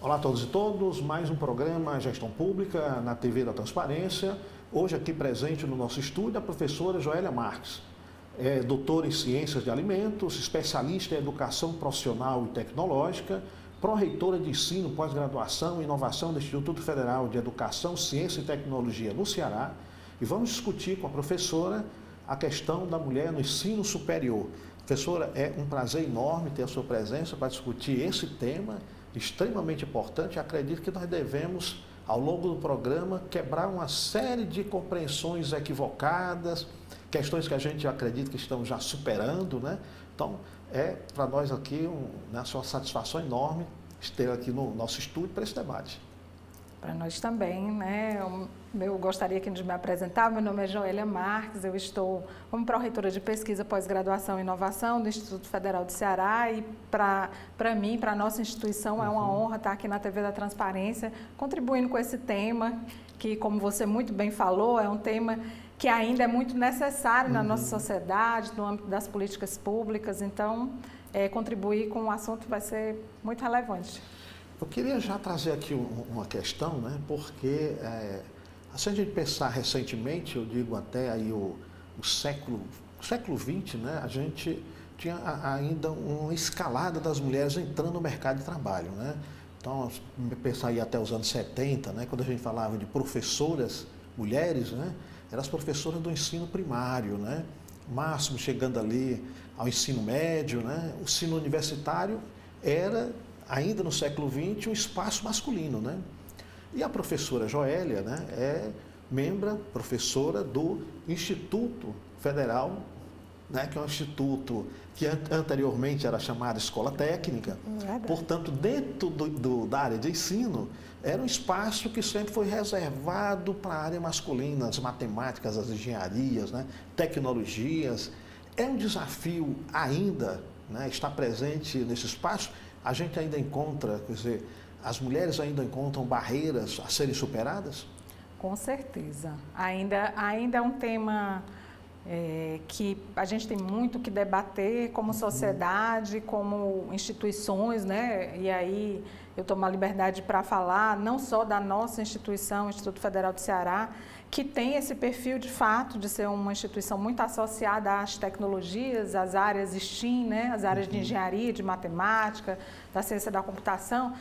Olá a todos e todas, mais um programa Gestão Pública na TV da Transparência. Hoje aqui presente no nosso estúdio a professora Joélia Marques. É doutora em Ciências de Alimentos, especialista em Educação Profissional e Tecnológica, pró-reitora de Ensino, Pós-Graduação e Inovação do Instituto Federal de Educação, Ciência e Tecnologia no Ceará. E vamos discutir com a professora a questão da mulher no ensino superior. Professora, é um prazer enorme ter a sua presença para discutir esse tema extremamente importante. Acredito que nós devemos, ao longo do programa, quebrar uma série de compreensões equivocadas, questões que a gente acredita que estamos já superando, né? Então, é para nós aqui uma satisfação enorme ter aqui no nosso estúdio para esse debate. Para nós também, né? Eu gostaria aqui de me apresentar. Meu nome é Joélia Marques, eu estou como pró-reitora de Pesquisa, Pós-Graduação e Inovação do Instituto Federal do Ceará e para mim, para a nossa instituição, é uma honra estar aqui na TV da Transparência, contribuindo com esse tema que, como você muito bem falou, é um tema que ainda é muito necessário na nossa sociedade, no âmbito das políticas públicas. Então, contribuir com o assunto vai ser muito relevante. Eu queria já trazer aqui uma questão, né? Porque se a gente pensar recentemente, eu digo até aí o século XX, né? A gente tinha ainda uma escalada das mulheres entrando no mercado de trabalho, né? Então, pensar aí até os anos 70, né? Quando a gente falava de professoras mulheres, né? Eram as professoras do ensino primário, né? Máximo chegando ali ao ensino médio, né? O ensino universitário era, ainda no século XX, um espaço masculino, né? E a professora Joélia, né, é professora do Instituto Federal, né, que é um instituto que anteriormente era chamado Escola Técnica. Portanto, dentro da área de ensino, era um espaço que sempre foi reservado para a área masculina, as matemáticas, as engenharias, né, tecnologias. É um desafio ainda, né, estar presente nesse espaço. A gente ainda encontra, quer dizer, as mulheres ainda encontram barreiras a serem superadas? Com certeza. Ainda é um tema que a gente tem muito que debater como sociedade, como instituições, né? E aí eu tomo a liberdade para falar não só da nossa instituição, o Instituto Federal do Ceará, que tem esse perfil de fato de ser uma instituição muito associada às tecnologias, às áreas STEAM, né? As áreas de engenharia, de matemática, da ciência da computação.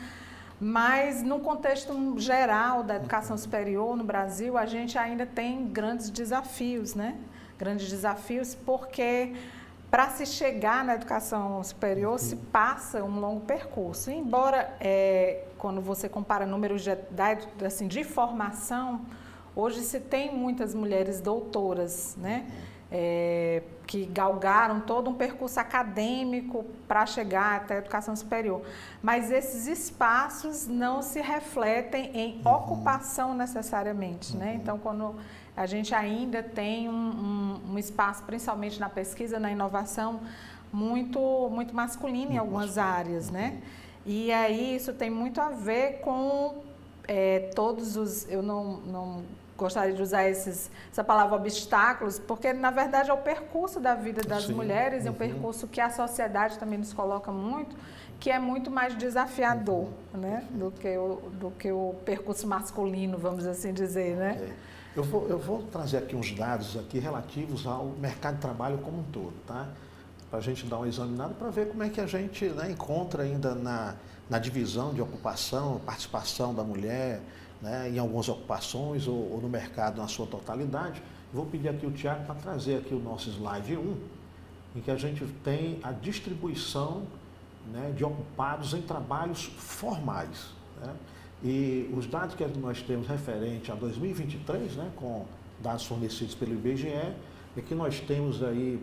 Mas, no contexto geral da educação superior no Brasil, a gente ainda tem grandes desafios, né? Grandes desafios porque, para se chegar na educação superior, se passa um longo percurso. Embora, quando você compara números de formação, hoje se tem muitas mulheres doutoras, né? Que galgaram todo um percurso acadêmico para chegar até a educação superior. Mas esses espaços não se refletem em ocupação necessariamente, né? Então, quando a gente ainda tem um espaço, principalmente na pesquisa, na inovação, muito masculino em algumas áreas, né? E aí isso tem muito a ver com todos os... Eu não gostaria de usar essa palavra obstáculos, porque, na verdade, é o percurso da vida das mulheres, é um percurso que a sociedade também nos coloca muito, que é muito mais desafiador, né, do que o percurso masculino, vamos assim dizer, né? Eu vou trazer aqui uns dados aqui relativos ao mercado de trabalho como um todo, tá? Para a gente dar uma examinada, para ver como é que a gente, né, encontra ainda na divisão de ocupação, participação da mulher, né, em algumas ocupações ou no mercado na sua totalidade. Vou pedir aqui o Tiago para trazer aqui o nosso slide 1, em que a gente tem a distribuição, né, de ocupados em trabalhos formais, né? E os dados que nós temos referente a 2023, né, com dados fornecidos pelo IBGE, é que nós temos aí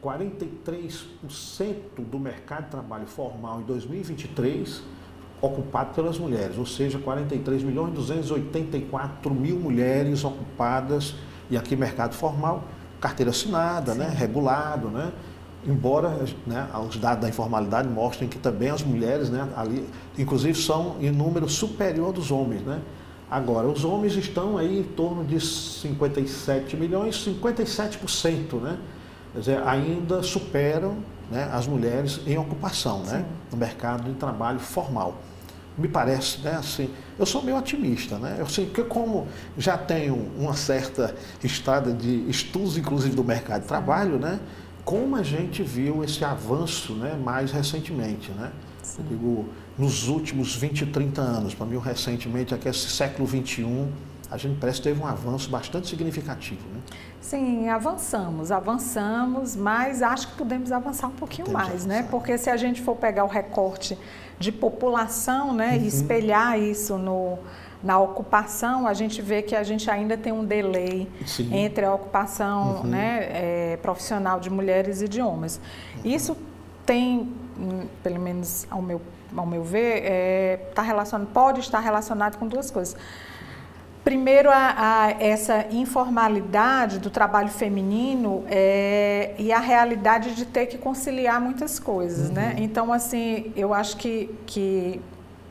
43% do mercado de trabalho formal em 2023 ocupado pelas mulheres, ou seja, 43.284.000 mulheres ocupadas, e aqui mercado formal, carteira assinada, né, regulado, né, embora, né, os dados da informalidade mostrem que também as mulheres, né, ali, inclusive, são em número superior dos homens, né. Agora, os homens estão aí em torno de 57 milhões, 57%, né, quer dizer, ainda superam, né, as mulheres em ocupação, né, no mercado de trabalho formal. me parece, né, assim, eu sou meio otimista, né? Eu sei que como já tenho uma certa estrada de estudos, inclusive do mercado de trabalho, né? Como a gente viu esse avanço, né, mais recentemente, né? Eu digo, nos últimos 20, 30 anos, para mim, recentemente, aqui esse século XXI, a gente parece que teve um avanço bastante significativo, né? Sim, avançamos, mas acho que podemos avançar um pouquinho mais, né? Porque se a gente for pegar o recorte de população, né, e espelhar isso na ocupação, a gente vê que a gente ainda tem um delay entre a ocupação né, profissional de mulheres e de homens. Isso tem, pelo menos ao meu ver, pode estar relacionado com duas coisas. Primeiro, essa informalidade do trabalho feminino e a realidade de ter que conciliar muitas coisas, né? Então, assim, eu acho que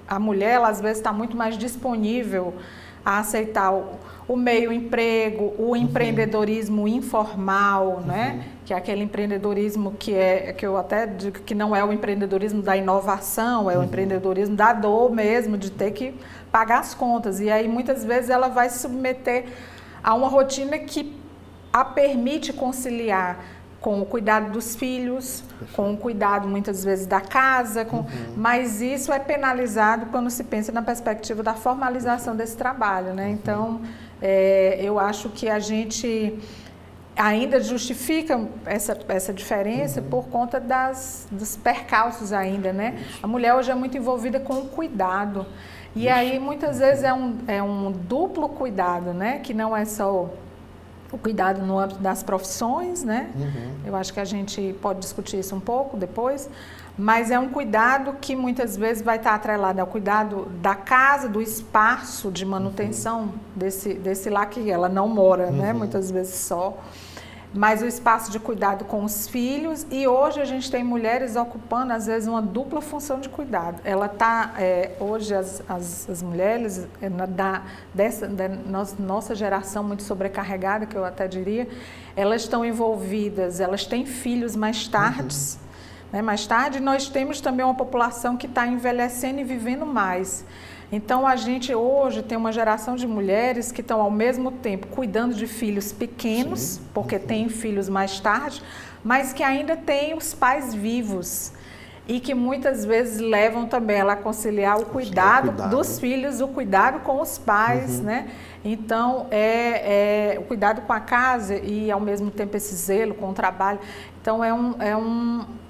a mulher, ela, às vezes, está muito mais disponível a aceitar o meio emprego, o empreendedorismo informal, né? Que é aquele empreendedorismo que eu até digo que não é o empreendedorismo da inovação, é o empreendedorismo da dor mesmo, de ter que pagar as contas. E aí, muitas vezes, ela vai se submeter a uma rotina que a permite conciliar com o cuidado dos filhos, com o cuidado, muitas vezes, da casa, mas isso é penalizado quando se pensa na perspectiva da formalização desse trabalho, né? Então, eu acho que a gente ainda justifica essa diferença por conta dos percalços ainda, né? A mulher hoje é muito envolvida com o cuidado. E aí, muitas vezes, é um duplo cuidado, né? Que não é só o cuidado no âmbito das profissões, né? Eu acho que a gente pode discutir isso um pouco depois, mas é um cuidado que muitas vezes vai estar atrelado ao cuidado da casa, do espaço de manutenção desse lá que ela não mora, né? Muitas vezes só. Mas o espaço de cuidado com os filhos, e hoje a gente tem mulheres ocupando, às vezes, uma dupla função de cuidado. Ela está, hoje, as mulheres da nossa geração muito sobrecarregada, que eu até diria, elas estão envolvidas, elas têm filhos mais tarde, né? Mais tarde, nós temos também uma população que está envelhecendo e vivendo mais. Então, a gente hoje tem uma geração de mulheres que estão, ao mesmo tempo, cuidando de filhos pequenos, porque têm filhos mais tarde, mas que ainda têm os pais vivos e que muitas vezes levam também ela a conciliar o cuidado dos filhos, o cuidado com os pais, né? Então, o cuidado com a casa e, ao mesmo tempo, esse zelo com o trabalho. Então,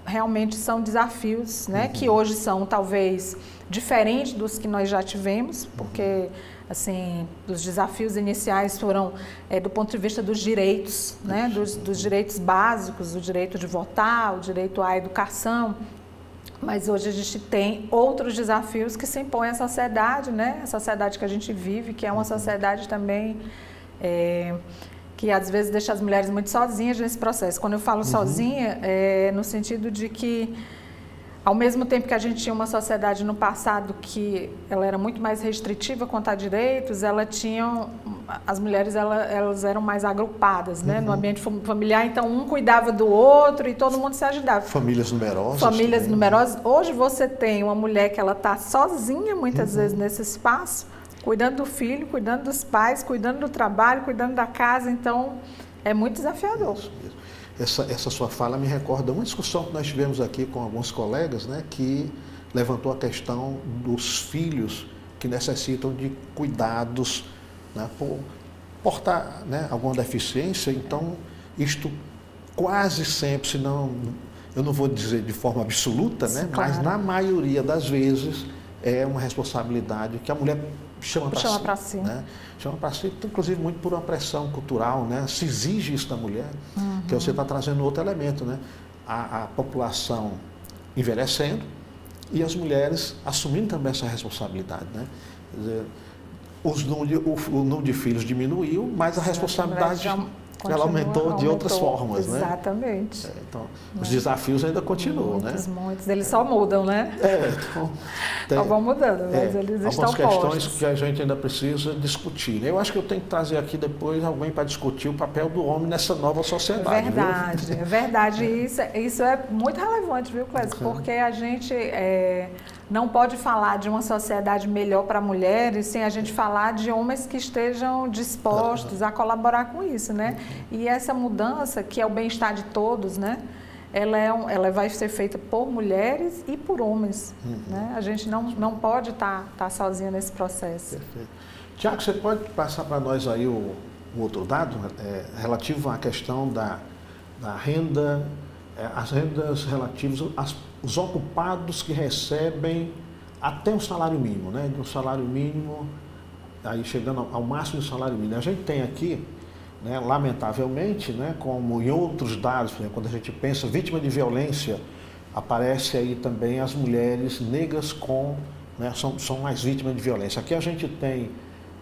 realmente são desafios, né? Que hoje são, talvez, diferentes dos que nós já tivemos, porque, assim, os desafios iniciais foram do ponto de vista dos direitos, né? Dos direitos básicos, o direito de votar, o direito à educação. Mas hoje a gente tem outros desafios que se impõem à sociedade, né? A sociedade que a gente vive, que é uma sociedade também que às vezes deixa as mulheres muito sozinhas nesse processo. Quando eu falo sozinha, no sentido de que, ao mesmo tempo que a gente tinha uma sociedade no passado que ela era muito mais restritiva quanto a direitos, as mulheres elas eram mais agrupadas, né? No ambiente familiar, então um cuidava do outro e todo mundo se ajudava. Famílias numerosas. Famílias também, numerosas. Hoje você tem uma mulher que ela está sozinha muitas vezes nesse espaço, cuidando do filho, cuidando dos pais, cuidando do trabalho, cuidando da casa, então é muito desafiador. Isso mesmo. Essa sua fala me recorda uma discussão que nós tivemos aqui com alguns colegas, né, que levantou a questão dos filhos que necessitam de cuidados, né, por portar, né, alguma deficiência. Então, isto quase sempre, se não, eu não vou dizer de forma absoluta, né, claro, mas na maioria das vezes é uma responsabilidade que a mulher chama para si. Né? Chama para si, inclusive muito por uma pressão cultural, né? Se exige isso da mulher, que você está trazendo outro elemento, né? A população envelhecendo e as mulheres assumindo também essa responsabilidade, né? Quer dizer, o número de filhos diminuiu, mas a responsabilidade ela aumentou de outras formas, né? Exatamente. Então, os desafios ainda continuam, muitos. Eles só mudam, né? Então, vão mudando, mas eles estão postos. Algumas questões que a gente ainda precisa discutir. Eu acho que eu tenho que trazer aqui depois alguém para discutir o papel do homem nessa nova sociedade. É verdade. Isso é muito relevante, viu, Clésia? Porque a gente, não pode falar de uma sociedade melhor para mulheres sem a gente falar de homens que estejam dispostos a colaborar com isso, né? E essa mudança, que é o bem-estar de todos, né? Ela vai ser feita por mulheres e por homens, né? A gente não pode estar sozinha nesse processo. Perfeito. Tiago, você pode passar para nós aí o outro dado relativo à questão da renda, as rendas relativas aos ocupados que recebem até um salário mínimo, né? De um salário mínimo, aí chegando ao máximo do salário mínimo. A gente tem aqui, né, lamentavelmente, né, como em outros dados, por exemplo, quando a gente pensa vítima de violência, aparece aí também as mulheres negras né, são mais vítimas de violência. Aqui a gente tem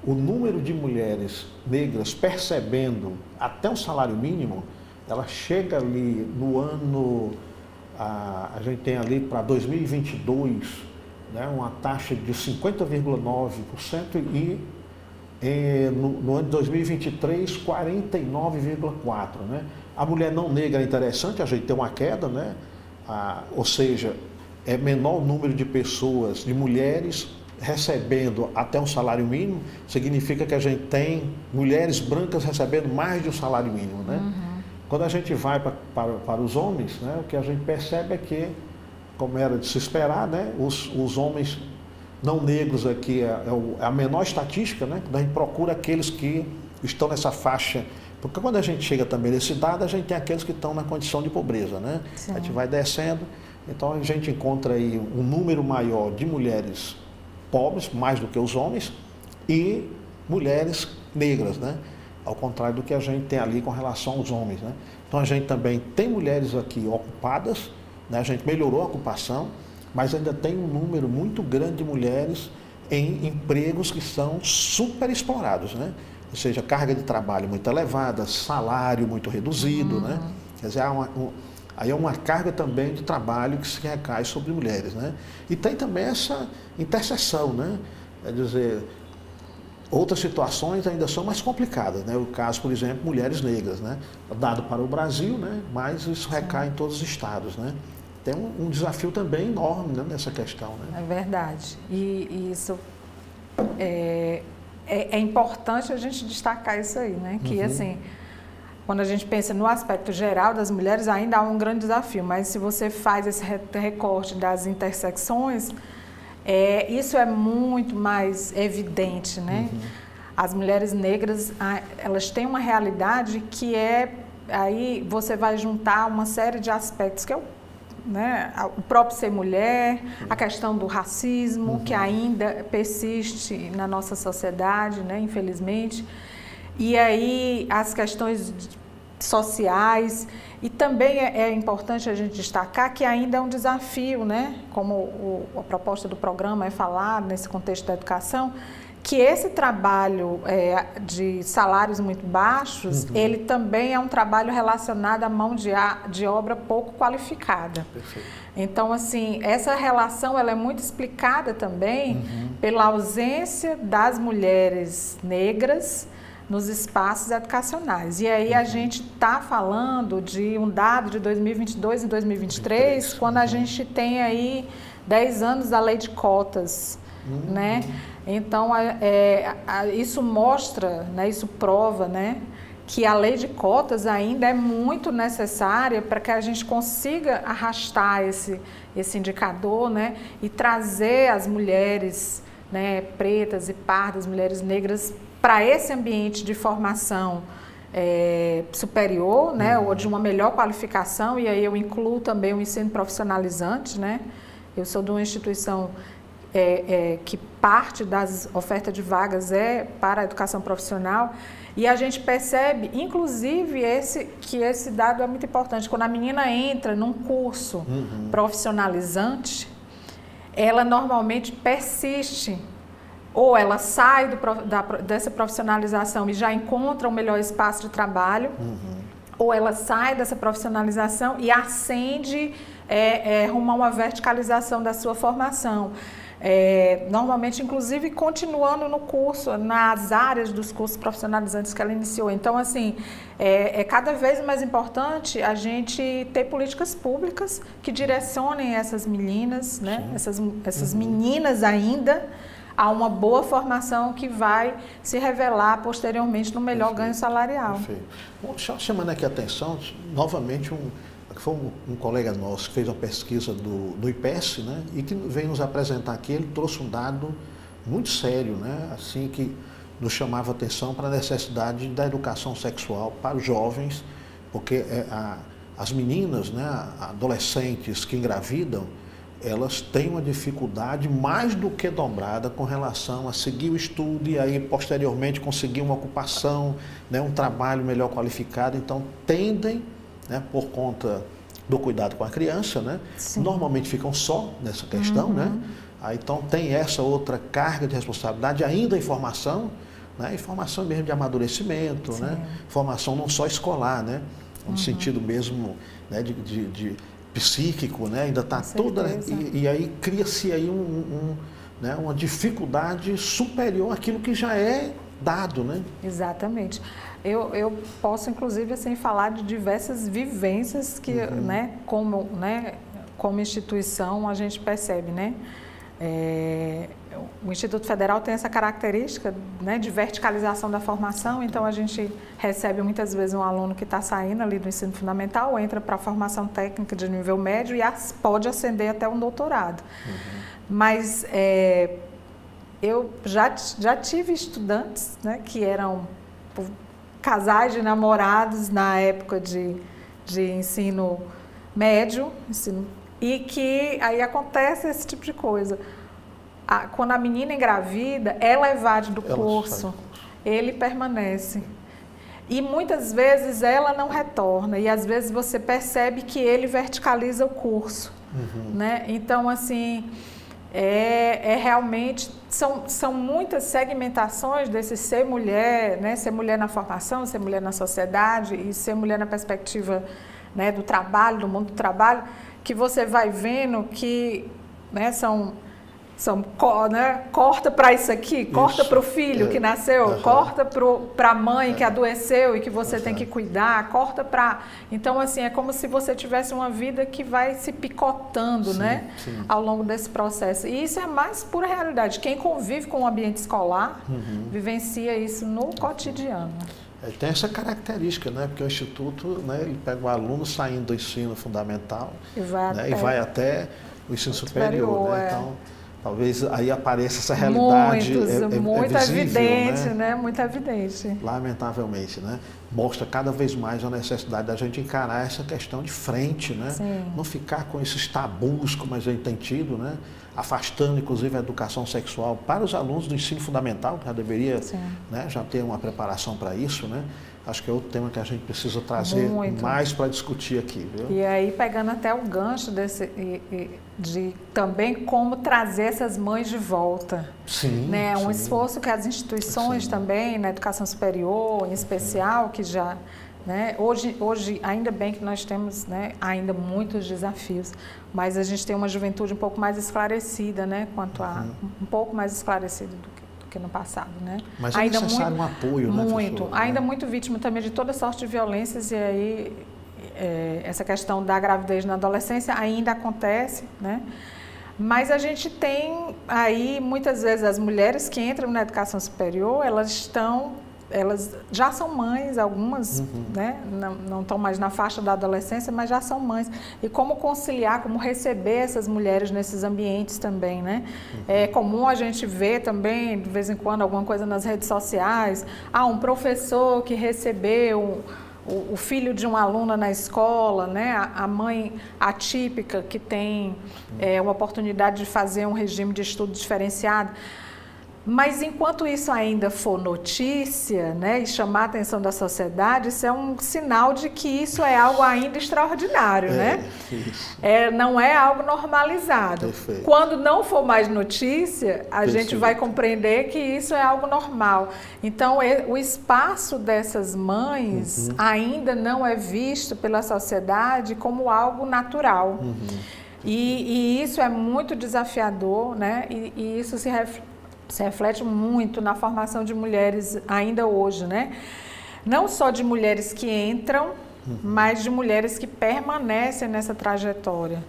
o número de mulheres negras percebendo até um salário mínimo, ela chega ali no ano, a gente tem ali para 2022, né, uma taxa de 50,9% e no ano de 2023, 49,4%. Né? A mulher não negra é interessante, a gente tem uma queda, né? Ou seja, é menor o número de pessoas, de mulheres recebendo até um salário mínimo, significa que a gente tem mulheres brancas recebendo mais de um salário mínimo. Né? Quando a gente vai para os homens, né, o que a gente percebe é que, como era de se esperar, né, os homens não negros aqui é a menor estatística, né? A gente procura aqueles que estão nessa faixa, porque quando a gente chega também nesse dado, a gente tem aqueles que estão na condição de pobreza, né? A gente vai descendo, então a gente encontra aí um número maior de mulheres pobres, mais do que os homens, e mulheres negras, né? Ao contrário do que a gente tem ali com relação aos homens, né? Então a gente também tem mulheres aqui ocupadas, né? A gente melhorou a ocupação, mas ainda tem um número muito grande de mulheres em empregos que são super explorados, né? Ou seja, carga de trabalho muito elevada, salário muito reduzido, né? Quer dizer, aí é uma carga também de trabalho que se recai sobre mulheres, né? E tem também essa interseção, né? Quer dizer, outras situações ainda são mais complicadas, né? O caso, por exemplo, mulheres negras, né? Dado para o Brasil, né? Mas isso recai em todos os estados, né? Tem um desafio também enorme, né, nessa questão. Né? É verdade. E isso é importante a gente destacar isso aí, né? Que assim, quando a gente pensa no aspecto geral das mulheres, ainda há um grande desafio, mas se você faz esse recorte das intersecções, isso é muito mais evidente, né? As mulheres negras, elas têm uma realidade que aí você vai juntar uma série de aspectos que né, o próprio ser mulher, a questão do racismo, que ainda persiste na nossa sociedade, né, infelizmente, e aí as questões sociais, e também é importante a gente destacar que ainda é um desafio, né, como a proposta do programa é falar nesse contexto da educação, que esse trabalho de salários muito baixos, ele também é um trabalho relacionado à mão de obra pouco qualificada. Perfeito. Então, assim, essa relação ela é muito explicada também pela ausência das mulheres negras nos espaços educacionais. E aí a gente está falando de um dado de 2022 e 2023, quando a gente tem aí 10 anos da lei de cotas, né? Então, isso mostra, né, isso prova, né, que a lei de cotas ainda é muito necessária para que a gente consiga arrastar esse indicador, né, e trazer as mulheres, né, pretas e pardas, mulheres negras, para esse ambiente de formação superior, né, ou de uma melhor qualificação, e aí eu incluo também o ensino profissionalizante, né? Eu sou de uma instituição que parte das ofertas de vagas é para a educação profissional, e a gente percebe, inclusive, que esse dado é muito importante. Quando a menina entra num curso profissionalizante, ela normalmente persiste, ou ela sai dessa profissionalização e já encontra um melhor espaço de trabalho, ou ela sai dessa profissionalização e ascende rumo a uma verticalização da sua formação. normalmente, inclusive, continuando no curso, nas áreas dos cursos profissionalizantes que ela iniciou. Então, assim, é cada vez mais importante a gente ter políticas públicas que direcionem essas meninas, né? Essas meninas ainda, a uma boa formação que vai se revelar posteriormente no melhor ganho salarial. Perfeito. Bom, só chamando aqui a atenção, novamente, foi um colega nosso que fez uma pesquisa do IPES, né, e que veio nos apresentar aqui, ele trouxe um dado muito sério, né, assim, que nos chamava a atenção para a necessidade da educação sexual para os jovens, porque as meninas, né, adolescentes que engravidam, elas têm uma dificuldade mais do que dobrada com relação a seguir o estudo e aí posteriormente conseguir uma ocupação, né, um trabalho melhor qualificado. Então tendem, né, por conta do cuidado com a criança, né, normalmente ficam só nessa questão, né? Aí, então tem essa outra carga de responsabilidade, ainda em formação, né, informação mesmo de amadurecimento, né, formação não só escolar, né, no sentido mesmo, né, de psíquico, né? Ainda está toda, e aí cria-se aí né, uma dificuldade superior àquilo que já é dado, né? Exatamente. Eu posso, inclusive, assim, falar de diversas vivências que, né, como instituição, a gente percebe, né? O Instituto Federal tem essa característica, né, de verticalização da formação, então a gente recebe muitas vezes um aluno que está saindo ali do ensino fundamental, entra para a formação técnica de nível médio e pode ascender até um doutorado. Mas eu já tive estudantes, né, que eram casais de namorados na época de ensino médio, e que aí acontece esse tipo de coisa. Quando a menina engravida, ela evade do curso, ele permanece. E muitas vezes ela não retorna, e às vezes você percebe que ele verticaliza o curso. Né? Então, assim, realmente, são muitas segmentações desse ser mulher, né? Ser mulher na formação, ser mulher na sociedade e ser mulher na perspectiva, né, do trabalho, do mundo do trabalho, que você vai vendo que, né, né, corta para isso aqui, corta para o filho que nasceu, corta para a mãe que adoeceu e que você tem que cuidar, corta para... Então, assim, é como se você tivesse uma vida que vai se picotando, né, ao longo desse processo. E isso é mais pura realidade. Quem convive com o ambiente escolar vivencia isso no cotidiano. Tem essa característica, né? Porque o Instituto, né, ele pega o aluno saindo do ensino fundamental e vai até o ensino superior, né? Então, talvez aí apareça essa realidade muito visível, evidente, né? Muito evidente. Lamentavelmente, né? Mostra cada vez mais a necessidade da gente encarar essa questão de frente, né? Não ficar com esses tabus como a gente tem tido, né? Afastando, inclusive, a educação sexual para os alunos do ensino fundamental, que já deveria, né, já ter uma preparação para isso, né? Acho que é outro tema que a gente precisa trazer mais para discutir aqui, viu? E aí, pegando até o gancho de também como trazer essas mães de volta. Né? Um esforço que as instituições também, na educação superior, em especial, que já... Né? Hoje, ainda bem que nós temos, né, ainda muitos desafios, mas a gente tem uma juventude um pouco mais esclarecida, né, um pouco mais esclarecida do que no passado, né? Mas ainda necessário um apoio, né, muito, ainda muito vítima também de toda sorte de violências, e aí essa questão da gravidez na adolescência ainda acontece, né? Mas a gente tem aí muitas vezes as mulheres que entram na educação superior, elas já são mães, algumas, né, não estão mais na faixa da adolescência, mas já são mães. E como conciliar, como receber essas mulheres nesses ambientes também, né? É comum a gente ver também, de vez em quando, alguma coisa nas redes sociais, um professor que recebeu o filho de uma aluna na escola, né? A mãe atípica que tem uma oportunidade de fazer um regime de estudo diferenciado. Mas enquanto isso ainda for notícia, né, e chamar a atenção da sociedade, isso é um sinal de que isso é algo ainda extraordinário, né? Não é algo normalizado. Perfeito. Quando não for mais notícia, a gente vai compreender que isso é algo normal. Então, o espaço dessas mães ainda não é visto pela sociedade como algo natural. E isso é muito desafiador, né? E isso se reflete muito na formação de mulheres ainda hoje, né? Não só de mulheres que entram, mas de mulheres que permanecem nessa trajetória.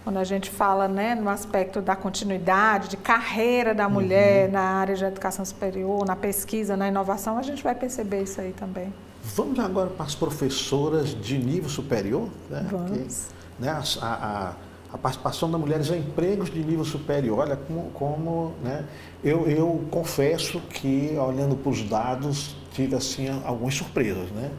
Quando a gente fala, né, no aspecto da continuidade, de carreira da mulher na área de educação superior, na pesquisa, na inovação, a gente vai perceber isso aí também. Vamos agora para as professoras de nível superior, né? Vamos. Que, né, a participação das mulheres em empregos de nível superior. Olha como né, eu confesso que, olhando para os dados, tive assim, algumas surpresas. Né?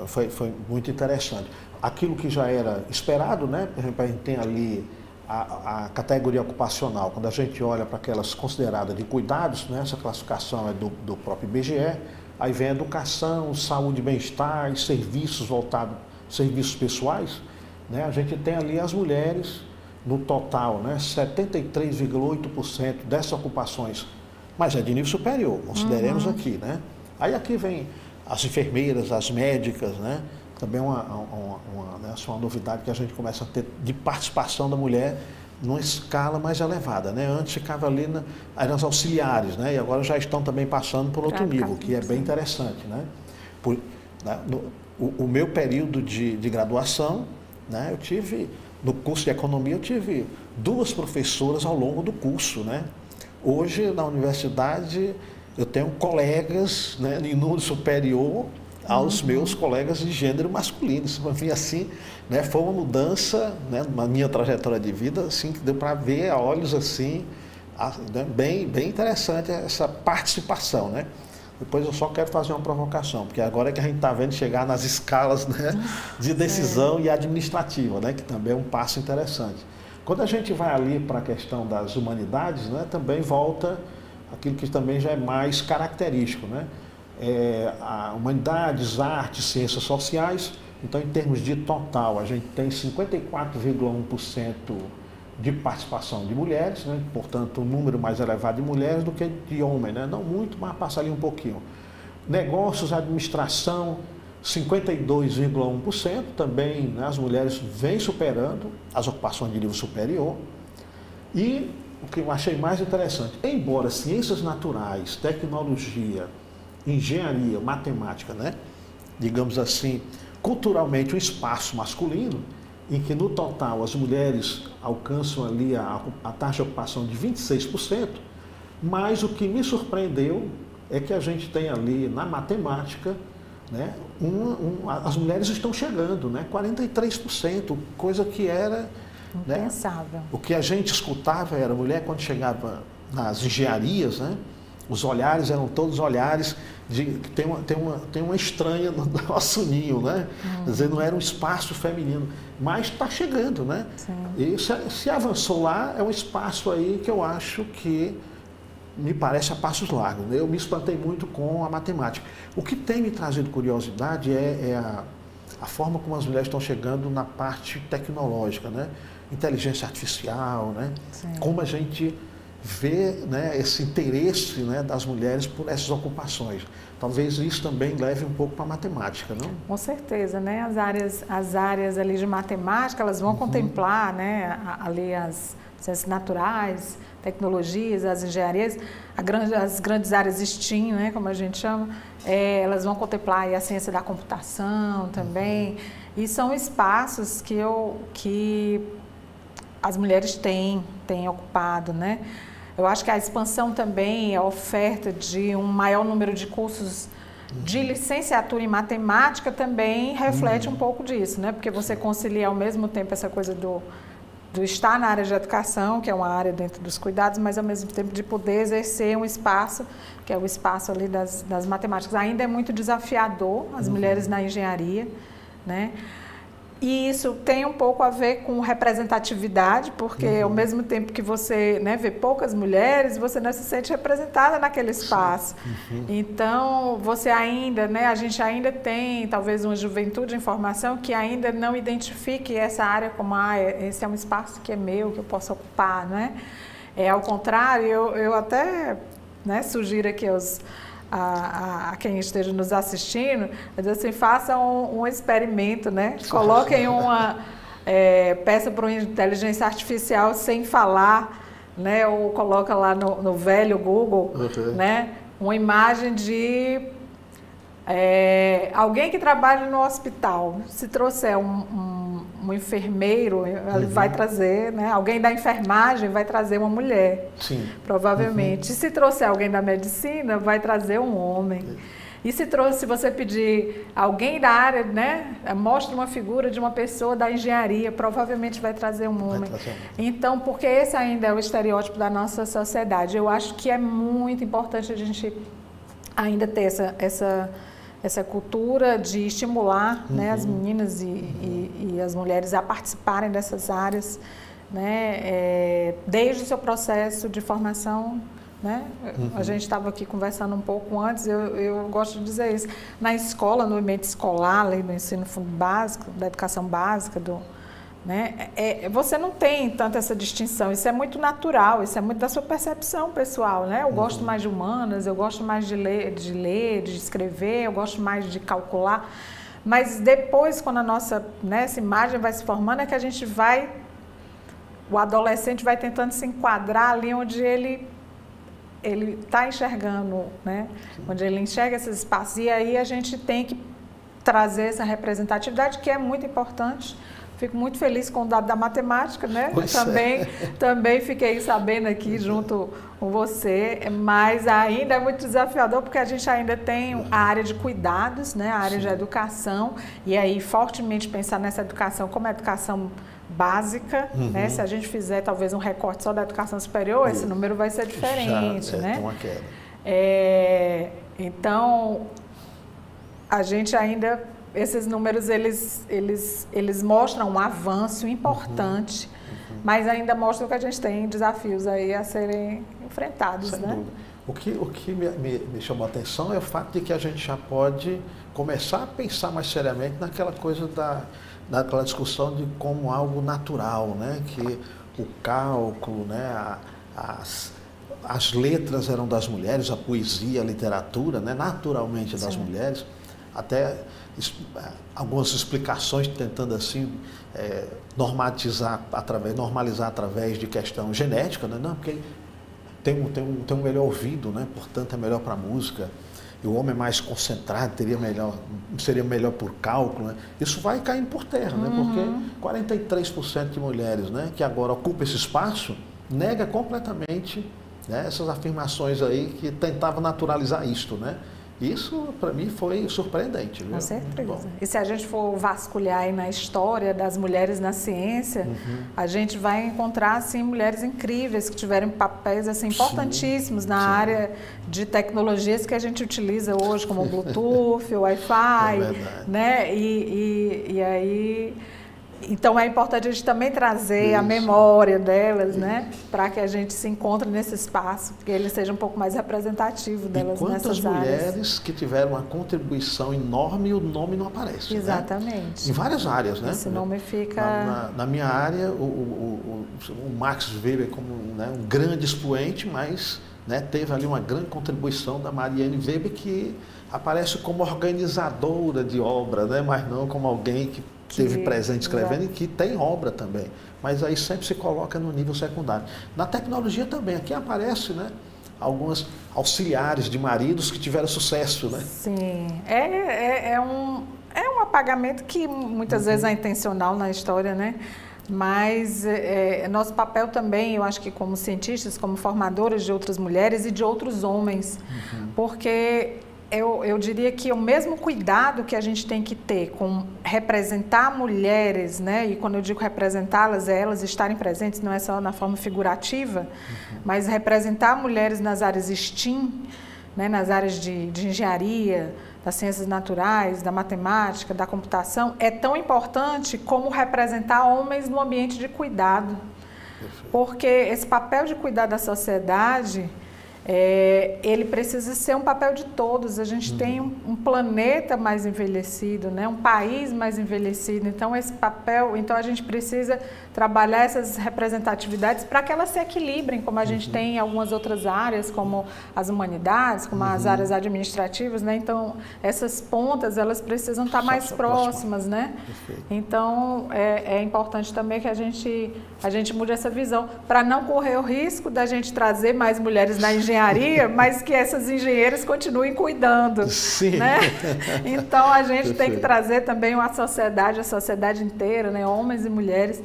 Foi muito interessante. Aquilo que já era esperado, né? Por exemplo, a gente tem ali a categoria ocupacional, quando a gente olha para aquelas consideradas de cuidados, né? Essa classificação é do próprio IBGE, aí vem a educação, saúde e bem-estar e serviços voltados, serviços pessoais. Né? A gente tem ali as mulheres, no total, né? 73,8% dessas ocupações, mas é de nível superior, consideremos aqui. Né? Aí aqui vem as enfermeiras, as médicas, né? Também uma novidade que a gente começa a ter de participação da mulher numa escala mais elevada. Né? Antes ficava ali eram as auxiliares, né? E agora já estão também passando por outro nível, que é bem interessante. Né? O meu período de graduação, né, eu tive, no curso de economia, eu tive 2 professoras ao longo do curso. Né? Hoje, na universidade, eu tenho colegas, né, em número superior aos meus colegas de gênero masculino. Isso para mim, assim, né, foi uma mudança, né, na minha trajetória de vida, assim, que deu para ver a olhos assim, né, bem interessante essa participação. Né? Depois eu só quero fazer uma provocação, porque agora é que a gente está vendo chegar nas escalas, né, de decisão e administrativa, né, que também é um passo interessante. Quando a gente vai ali para a questão das humanidades, né, também volta aquilo que também já é mais característico. Né? A humanidades, artes, ciências sociais. Então, em termos de total, a gente tem 54,1% de participação de mulheres, né? Portanto, um número mais elevado de mulheres do que de homens, né? Não muito, mas passa ali um pouquinho. Negócios, administração, 52,1%, também, né, as mulheres vêm superando as ocupações de nível superior. E o que eu achei mais interessante, embora ciências naturais, tecnologia, engenharia, matemática, né, digamos assim, culturalmente um espaço masculino, em que no total as mulheres alcançam ali a taxa de ocupação de 26%, mas o que me surpreendeu é que a gente tem ali na matemática, né, as mulheres estão chegando, né, 43%, coisa que era... Impensável. Né, o que a gente escutava era a mulher quando chegava nas engenharias, né, os olhares eram todos olhares de que tem uma estranha no nosso ninho, né? Quer dizer, não era um espaço feminino, mas está chegando, né? Sim. E se avançou lá, é um espaço aí que eu acho que me parece a passos largos. Né? Eu me espantei muito com a matemática. O que tem me trazido curiosidade é a forma como as mulheres estão chegando na parte tecnológica, né? Inteligência artificial, né? Sim. Como a gente vê, né, esse interesse, né, das mulheres por essas ocupações. Talvez isso também leve um pouco para a matemática, não? Com certeza, né? As áreas ali de matemática, elas vão contemplar, né, ali as ciências naturais, tecnologias, as engenharias, as grandes áreas STEAM, né, como a gente chama, elas vão contemplar aí a ciência da computação também. E são espaços que as mulheres têm ocupado, né? Eu acho que a expansão também, a oferta de um maior número de cursos de licenciatura em matemática também reflete um pouco disso, né? Porque você concilia ao mesmo tempo essa coisa do estar na área de educação, que é uma área dentro dos cuidados, mas ao mesmo tempo de poder exercer um espaço, que é o espaço ali das matemáticas. Ainda é muito desafiador as mulheres na engenharia, né? E isso tem um pouco a ver com representatividade, porque ao mesmo tempo que você, né, vê poucas mulheres, você não se sente representada naquele espaço. Então, você ainda, né, a gente ainda tem talvez uma juventude em formação que ainda não identifique essa área como, esse é um espaço que é meu, que eu posso ocupar, né? Ao contrário, eu até, né, sugiro aqui a quem esteja nos assistindo, mas assim, façam um experimento, né? Coloquem peça para uma inteligência artificial sem falar, né, ou coloca lá no velho Google, né, uma imagem de alguém que trabalha no hospital. Se trouxer um enfermeiro, ele vai trazer, né, alguém da enfermagem vai trazer uma mulher, sim, provavelmente. E se trouxer alguém da medicina, vai trazer um homem. E se você pedir alguém da área, né, mostra uma figura de uma pessoa da engenharia, provavelmente vai trazer um homem. Então, porque esse ainda é o estereótipo da nossa sociedade. Eu acho que é muito importante a gente ainda ter essa cultura de estimular, né, as meninas e as mulheres a participarem dessas áreas, né, desde o seu processo de formação. Né? A gente estava aqui conversando um pouco antes, eu gosto de dizer isso. Na escola, no ambiente escolar, no ensino básico, da educação básica, né? Você não tem tanto essa distinção, isso é muito natural, isso é muito da sua percepção pessoal. Né? Eu gosto mais de humanas, eu gosto mais de ler, de escrever, eu gosto mais de calcular. Mas depois, quando a nossa, né, essa imagem vai se formando, é que a gente vai, o adolescente vai tentando se enquadrar ali onde ele está enxergando, né? Onde ele enxerga esses espaços. E aí a gente tem que trazer essa representatividade, que é muito importante. Fico muito feliz com o dado da matemática, né? Também fiquei sabendo aqui junto com você, mas ainda é muito desafiador, porque a gente ainda tem a área de cuidados, né? A área de educação, e aí fortemente pensar nessa educação como educação básica, né? Se a gente fizer talvez um recorte só da educação superior, esse número vai ser diferente, né? Tem uma queda. Então, a gente ainda, esses números, eles mostram um avanço importante, mas ainda mostram que a gente tem desafios aí a serem enfrentados, Sem né? dúvida. O que me chamou a atenção é o fato de que a gente já pode começar a pensar mais seriamente naquela coisa daquela discussão de como algo natural, né? Que o cálculo, né? As letras eram das mulheres, a poesia, a literatura, né? Naturalmente das mulheres, até algumas explicações tentando assim normalizar através de questão genética, né? Não, porque tem um melhor ouvido, né? Portanto é melhor para a música. E o homem mais concentrado seria melhor por cálculo, né? Isso vai caindo por terra, né? Porque 43% de mulheres, né, que agora ocupam esse espaço nega completamente, né, essas afirmações aí que tentavam naturalizar isto, né? Isso, para mim, foi surpreendente. Viu? Com certeza. E se a gente for vasculhar aí na história das mulheres na ciência, a gente vai encontrar, assim, mulheres incríveis que tiveram papéis, assim, importantíssimos na área de tecnologias que a gente utiliza hoje, como o Bluetooth, o Wi-Fi, né? E aí... Então, é importante a gente também trazer a memória delas, né? Para que a gente se encontre nesse espaço, que ele seja um pouco mais representativo delas nessas áreas. Quantas mulheres que tiveram uma contribuição enorme e o nome não aparece. Exatamente. Né? Em várias áreas, né? Esse nome fica... Na minha área, o Max Weber como, né, um grande expoente, mas, né, teve ali uma grande contribuição da Marianne Weber, que aparece como organizadora de obra, né? Mas não como alguém que esteve presente escrevendo e que tem obra também, mas aí sempre se coloca no nível secundário. Na tecnologia também, aqui aparece, né, algumas auxiliares de maridos que tiveram sucesso, né? Sim, é um apagamento que muitas vezes é intencional na história, né? Mas nosso papel também, eu acho que como cientistas, como formadoras de outras mulheres e de outros homens, porque... Eu diria que o mesmo cuidado que a gente tem que ter com representar mulheres, né? E quando eu digo representá-las, é elas estarem presentes, não é só na forma figurativa, mas representar mulheres nas áreas STEAM, né? Nas áreas de engenharia, das ciências naturais, da matemática, da computação, é tão importante como representar homens no ambiente de cuidado. Porque esse papel de cuidar da sociedade... ele precisa ser um papel de todos. A gente tem um planeta mais envelhecido, né? Um país mais envelhecido. Então, esse papel, então a gente precisa trabalhar essas representatividades para que elas se equilibrem, como a gente tem em algumas outras áreas, como as humanidades, como as áreas administrativas, né? Então, essas pontas, elas precisam estar mais próximas, né? Perfeito. Então, é importante também que a gente mude essa visão, para não correr o risco da gente trazer mais mulheres na engenharia, mas que essas engenheiras continuem cuidando. Sim. Né? Então, a gente tem que trazer também a sociedade inteira, né? Homens e mulheres,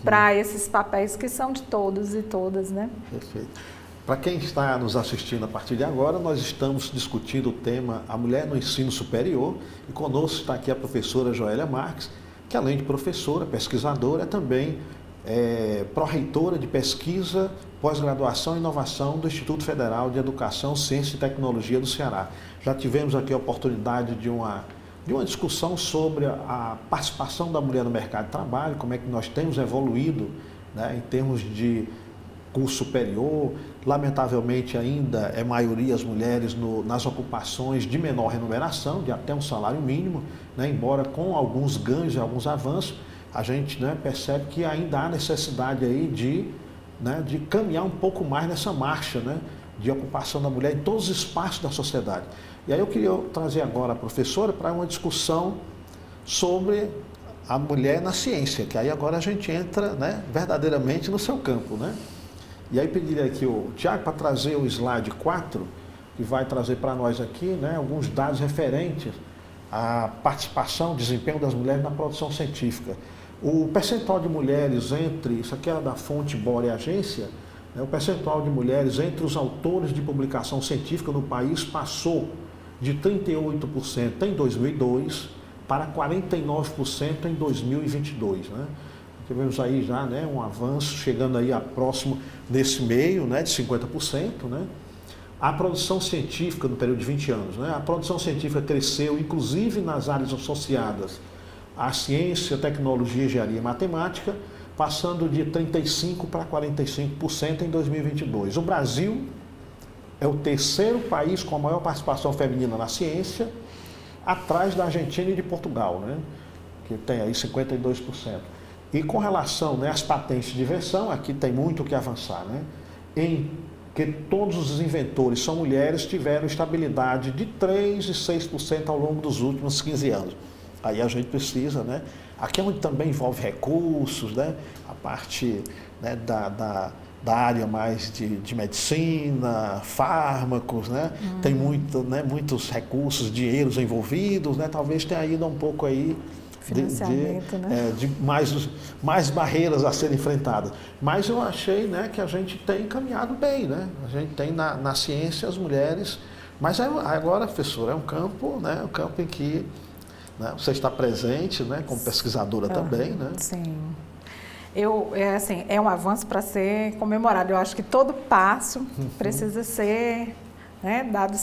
para esses papéis que são de todos e todas, né? Perfeito. Para quem está nos assistindo a partir de agora, nós estamos discutindo o tema A Mulher no Ensino Superior, e conosco está aqui a professora Joélia Marques, que além de professora, pesquisadora, é também pró-reitora de pesquisa, pós-graduação e inovação do Instituto Federal de Educação, Ciência e Tecnologia do Ceará. Já tivemos aqui a oportunidade de uma discussão sobre a participação da mulher no mercado de trabalho, como é que nós temos evoluído, né, em termos de curso superior. Lamentavelmente ainda é maioria as mulheres nas ocupações de menor remuneração, de até um salário mínimo, né, embora com alguns ganhos e alguns avanços, a gente, né, percebe que ainda há necessidade aí de caminhar um pouco mais nessa marcha, né, de ocupação da mulher em todos os espaços da sociedade. E aí eu queria trazer agora a professora para uma discussão sobre a mulher na ciência, que aí agora a gente entra, né, verdadeiramente no seu campo, né? E aí pediria aqui o Tiago para trazer o slide 4, que vai trazer para nós aqui, né, alguns dados referentes à participação, desempenho das mulheres na produção científica. O percentual de mulheres isso aqui é da fonte Bora Agência, né, o percentual de mulheres entre os autores de publicação científica no país passou de 38% em 2002 para 49% em 2022, né? Tivemos aí já, né, um avanço, chegando aí a próximo desse meio, né, de 50%, né? A produção científica no período de 20 anos, né? A produção científica cresceu, inclusive nas áreas associadas à ciência, tecnologia, engenharia e matemática, passando de 35% para 45% em 2022. O Brasil é o terceiro país com a maior participação feminina na ciência, atrás da Argentina e de Portugal, né, que tem aí 52%. E com relação, né, às patentes de invenção, aqui tem muito o que avançar, né, em que todos os inventores são mulheres, tiveram estabilidade de 3% e 6% ao longo dos últimos 15 anos. Aí a gente precisa, né, aqui é onde também envolve recursos, né, a parte, né, da área mais de medicina, fármacos, né? Tem muitos recursos, dinheiros envolvidos, né? Talvez tenha ainda um pouco aí de mais barreiras a serem enfrentadas. Mas eu achei, né, que a gente tem caminhado bem, né? A gente tem na ciência as mulheres, mas agora, professora, é um campo, né, um campo em que, né, você está presente, né, como pesquisadora também, né? Sim. É um avanço para ser comemorado. Eu acho que todo passo precisa ser, né, dado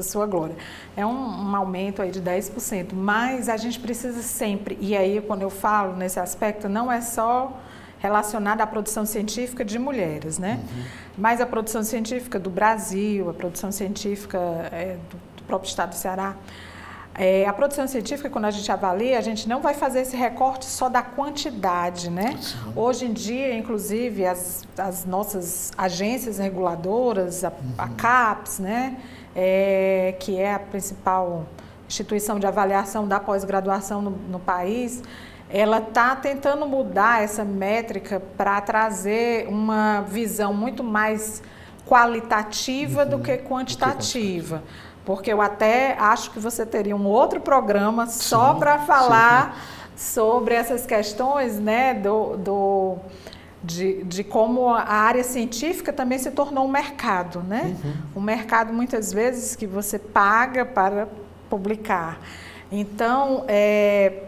sua glória. É um aumento aí de 10%, mas a gente precisa sempre, e aí quando eu falo nesse aspecto, não é só relacionado à produção científica de mulheres, né? Mas a produção científica do Brasil, a produção científica do próprio estado do Ceará. A produção científica, quando a gente avalia, a gente não vai fazer esse recorte só da quantidade, né? Sim. Hoje em dia, inclusive, as nossas agências reguladoras, a CAPES, né? Que é a principal instituição de avaliação da pós-graduação no país, ela está tentando mudar essa métrica para trazer uma visão muito mais qualitativa do que quantitativa. Porque eu até acho que você teria um outro programa só para falar sobre essas questões, né, de como a área científica também se tornou um mercado, né? Um mercado, muitas vezes, que você paga para publicar. Então,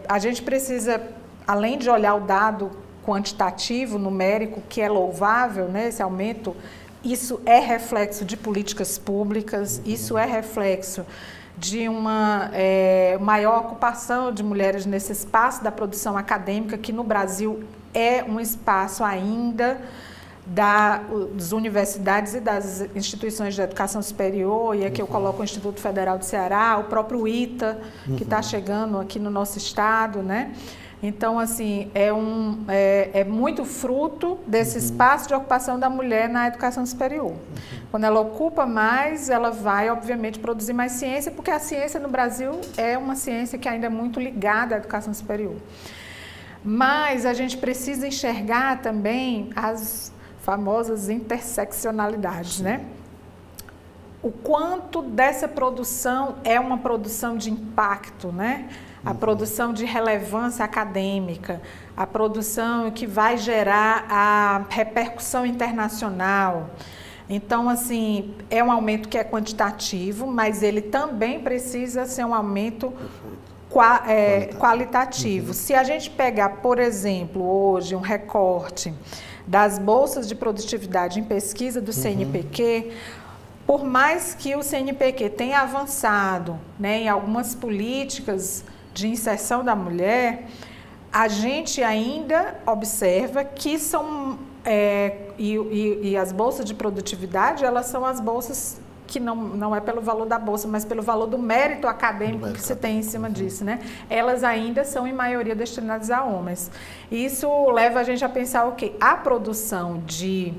a gente precisa, além de olhar o dado quantitativo, numérico, que é louvável, né, esse aumento. Isso é reflexo de políticas públicas, isso é reflexo de uma maior ocupação de mulheres nesse espaço da produção acadêmica, que no Brasil é um espaço ainda das universidades e das instituições de educação superior, e aqui eu coloco o Instituto Federal do Ceará, o próprio ITA, que está chegando aqui no nosso estado, né? Então, assim, é muito fruto desse espaço de ocupação da mulher na educação superior. Quando ela ocupa mais, ela vai, obviamente, produzir mais ciência, porque a ciência no Brasil é uma ciência que ainda é muito ligada à educação superior. Mas a gente precisa enxergar também as famosas interseccionalidades, né? O quanto dessa produção é uma produção de impacto, né? A produção de relevância acadêmica, a produção que vai gerar a repercussão internacional. Então, assim, é um aumento que é quantitativo, mas ele também precisa ser um aumento qualitativo. Se a gente pegar, por exemplo, hoje um recorte das bolsas de produtividade em pesquisa do CNPq, por mais que o CNPq tenha avançado, né, em algumas políticas de inserção da mulher, a gente ainda observa que são, e as bolsas de produtividade, elas são as bolsas que não é pelo valor da bolsa, mas pelo valor do mérito acadêmico que se tem em cima disso, né? Elas ainda são, em maioria, destinadas a homens. Isso leva a gente a pensar o quê? A produção de...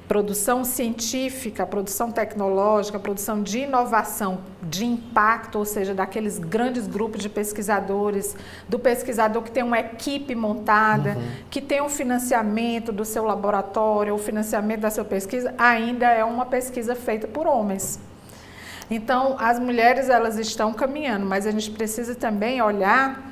produção científica, produção tecnológica, produção de inovação, de impacto, ou seja, daqueles grandes grupos de pesquisadores, do pesquisador que tem uma equipe montada, que tem um financiamento do seu laboratório, o financiamento da sua pesquisa, ainda é uma pesquisa feita por homens. Então, as mulheres, elas estão caminhando, mas a gente precisa também olhar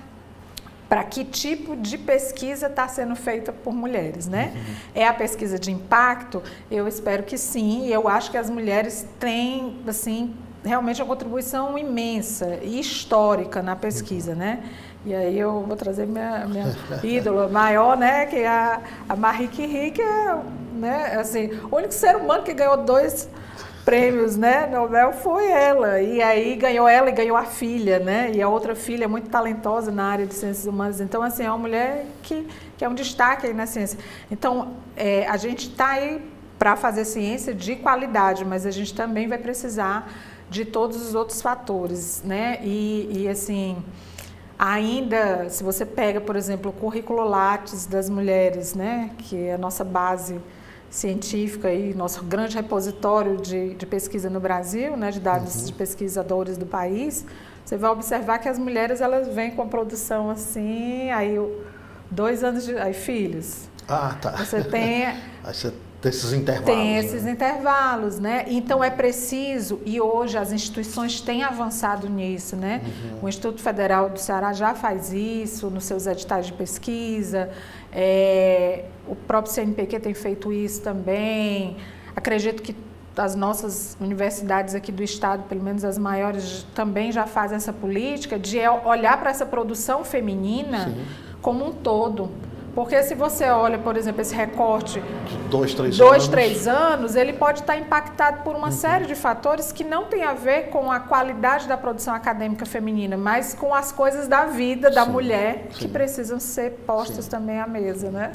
para que tipo de pesquisa está sendo feita por mulheres, né? É a pesquisa de impacto? Eu espero que sim, e eu acho que as mulheres têm, assim, realmente uma contribuição imensa e histórica na pesquisa, né? E aí eu vou trazer minha ídola maior, né? Que é a Marie Curie, que é, né? Assim, o único ser humano que ganhou 2 prêmios, né, Nobel foi ela, e aí ganhou ela e ganhou a filha, né, e a outra filha é muito talentosa na área de ciências humanas, então assim, é uma mulher que é um destaque aí na ciência. Então, a gente está aí para fazer ciência de qualidade, mas a gente também vai precisar de todos os outros fatores, né, e assim, ainda, se você pega, por exemplo, o currículo Lattes das mulheres, né, que é a nossa base científica e nosso grande repositório de pesquisa no Brasil, né, de dados de pesquisadores do país, você vai observar que as mulheres, elas vêm com a produção assim, aí 2 anos de... aí filhos. Ah, tá. Você tem... Aí você tem esses intervalos. Tem esses intervalos, né? Então é preciso, e hoje as instituições têm avançado nisso, né? O Instituto Federal do Ceará já faz isso nos seus editais de pesquisa, o próprio CNPq tem feito isso também. Acredito que as nossas universidades aqui do estado, pelo menos as maiores, também já fazem essa política de olhar para essa produção feminina como um todo. Porque se você olha, por exemplo, esse recorte de 2, 3 anos, ele pode estar impactado por uma série de fatores que não tem a ver com a qualidade da produção acadêmica feminina, mas com as coisas da vida da mulher que precisam ser postas também à mesa, né?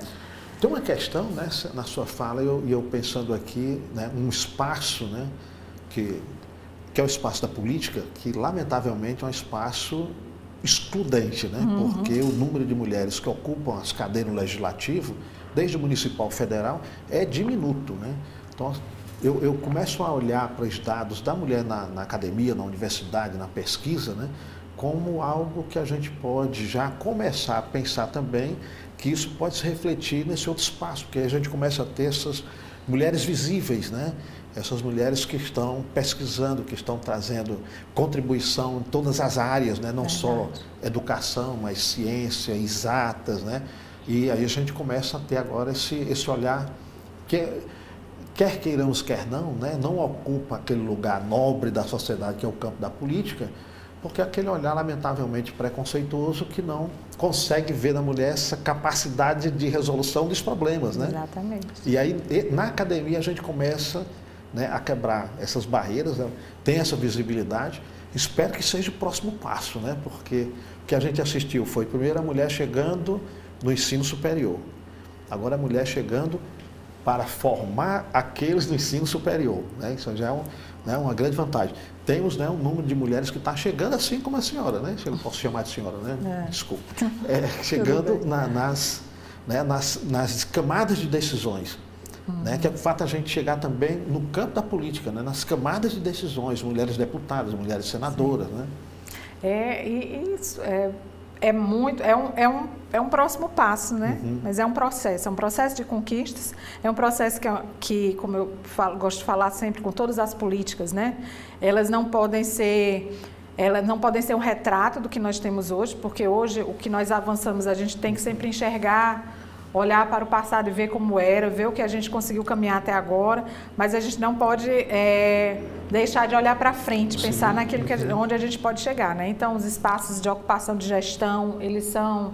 Tem uma questão, né, na sua fala, e eu pensando aqui, né, um espaço, né, que é o espaço da política, que lamentavelmente é um espaço excludente, né? Porque o número de mulheres que ocupam as cadeiras no legislativo, desde o municipal ao federal, é diminuto, né? Então, eu começo a olhar para os dados da mulher na academia, na universidade, na pesquisa, né, como algo que a gente pode já começar a pensar também que isso pode se refletir nesse outro espaço, porque a gente começa a ter essas mulheres visíveis, né? Essas mulheres que estão pesquisando, que estão trazendo contribuição em todas as áreas, né? Não só educação, mas ciência, exatas, né? E aí a gente começa a ter agora esse olhar que, quer queiramos, quer não, né? Não ocupa aquele lugar nobre da sociedade que é o campo da política, porque é aquele olhar lamentavelmente preconceituoso que não consegue ver na mulher essa capacidade de resolução dos problemas, né? Exatamente. E aí na academia a gente começa, né, a quebrar essas barreiras, né? Tem essa visibilidade. Espero que seja o próximo passo, né? Porque o que a gente assistiu foi primeiro a mulher chegando no ensino superior. Agora a mulher chegando para formar aqueles do ensino superior, né? Isso já é né, uma grande vantagem. Temos, né, um número de mulheres que está chegando assim como a senhora, né? Eu posso chamar de senhora, né? Desculpa. Chegando nas camadas de decisões. Né, que é o fato a gente chegar também no campo da política, né, nas camadas de decisões, mulheres deputadas, mulheres senadoras. Né? Isso é um próximo passo, né? Mas é um processo de conquistas, é um processo que como eu gosto de falar sempre com todas as políticas, né? Elas não podem ser um retrato do que nós temos hoje, porque hoje o que nós avançamos, a gente tem que sempre enxergar, olhar para o passado e ver como era, ver o que a gente conseguiu caminhar até agora, mas a gente não pode deixar de olhar para frente, pensar naquilo onde a gente pode chegar, né? Então, os espaços de ocupação de gestão, eles são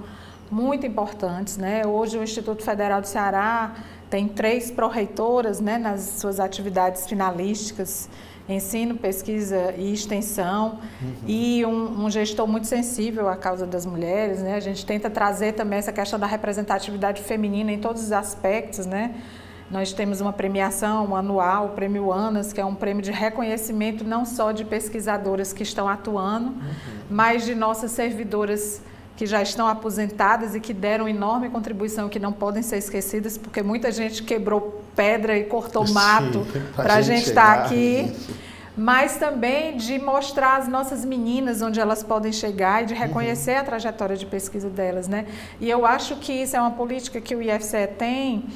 muito importantes, né? Hoje, o Instituto Federal do Ceará tem 3 pró-reitoras, né, nas suas atividades finalísticas, ensino, pesquisa e extensão, e um gestor muito sensível à causa das mulheres, né? A gente tenta trazer também essa questão da representatividade feminina em todos os aspectos, né? Nós temos uma premiação anual, o Prêmio ANAS, que é um prêmio de reconhecimento não só de pesquisadoras que estão atuando, mas de nossas servidoras que já estão aposentadas e que deram enorme contribuição, que não podem ser esquecidas, porque muita gente quebrou pedra e cortou mato para a gente estar aqui. Mas também de mostrar as nossas meninas onde elas podem chegar e de reconhecer a trajetória de pesquisa delas, né? E eu acho que isso é uma política que o IFCE tem,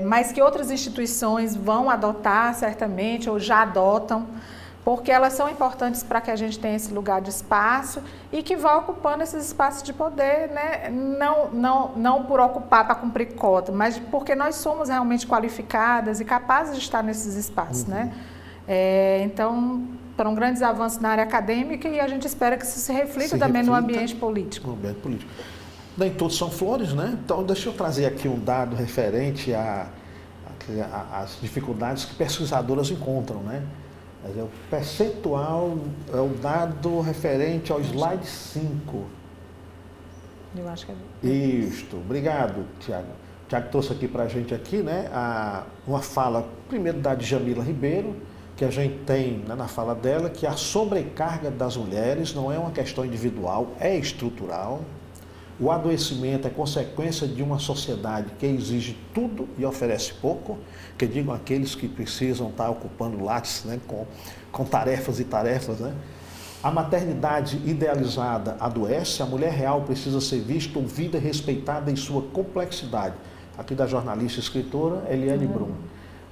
mas que outras instituições vão adotar certamente ou já adotam, porque elas são importantes para que a gente tenha esse lugar de espaço e que vá ocupando esses espaços de poder, né? Não por ocupar para cumprir cota, mas porque nós somos realmente qualificadas e capazes de estar nesses espaços, né? Então, foram grandes avanços na área acadêmica e a gente espera que isso se reflita também no ambiente político. No ambiente político. Nem todos são flores, né? Então, deixa eu trazer aqui um dado referente às dificuldades que pesquisadoras encontram, né? O percentual é o dado referente ao slide 5. Eu acho que é. Isto. Obrigado, Tiago. O Tiago trouxe aqui para a gente aqui, né, uma fala, primeiro da Djamila Ribeiro, que a gente tem, né, na fala dela, que a sobrecarga das mulheres não é uma questão individual, é estrutural. O adoecimento é consequência de uma sociedade que exige tudo e oferece pouco, que digam aqueles que precisam estar ocupando lares, né, com tarefas e tarefas. Né? A maternidade idealizada adoece, a mulher real precisa ser vista, ouvida e respeitada em sua complexidade. Aqui da jornalista e escritora Eliane Brum.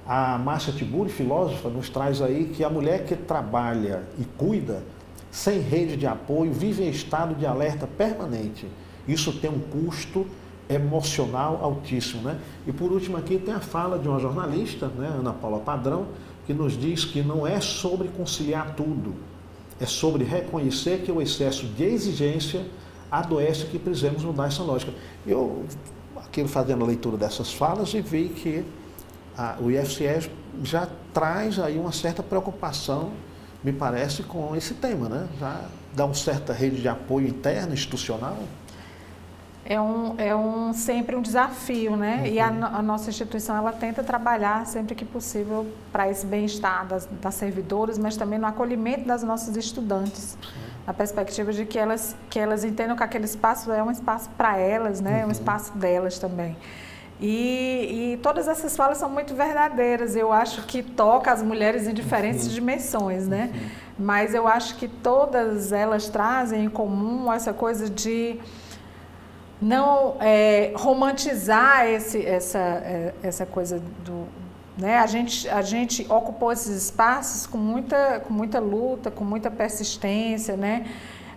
A Márcia Tiburi, filósofa, nos traz aí que a mulher que trabalha e cuida, sem rede de apoio, vive em estado de alerta permanente. Isso tem um custo emocional altíssimo, né? E por último aqui tem a fala de uma jornalista, né, Ana Paula Padrão, que nos diz que não é sobre conciliar tudo, é sobre reconhecer que o excesso de exigência adoece, que precisamos mudar essa lógica. Eu, aqui fazendo a leitura dessas falas, e vi que o IFCE já traz aí uma certa preocupação, me parece, com esse tema, né? Já dá uma certa rede de apoio interna, institucional. Sempre um desafio, né? E a nossa instituição, ela tenta trabalhar sempre que possível para esse bem-estar das servidoras, mas também no acolhimento das nossas estudantes. A perspectiva de que elas entendam que aquele espaço é um espaço para elas, né? É um espaço delas também. E todas essas falas são muito verdadeiras. Eu acho que toca as mulheres em diferentes dimensões, né? Mas eu acho que todas elas trazem em comum essa coisa de não romantizar essa coisa do... Né? A gente ocupou esses espaços com muita luta, com muita persistência, né?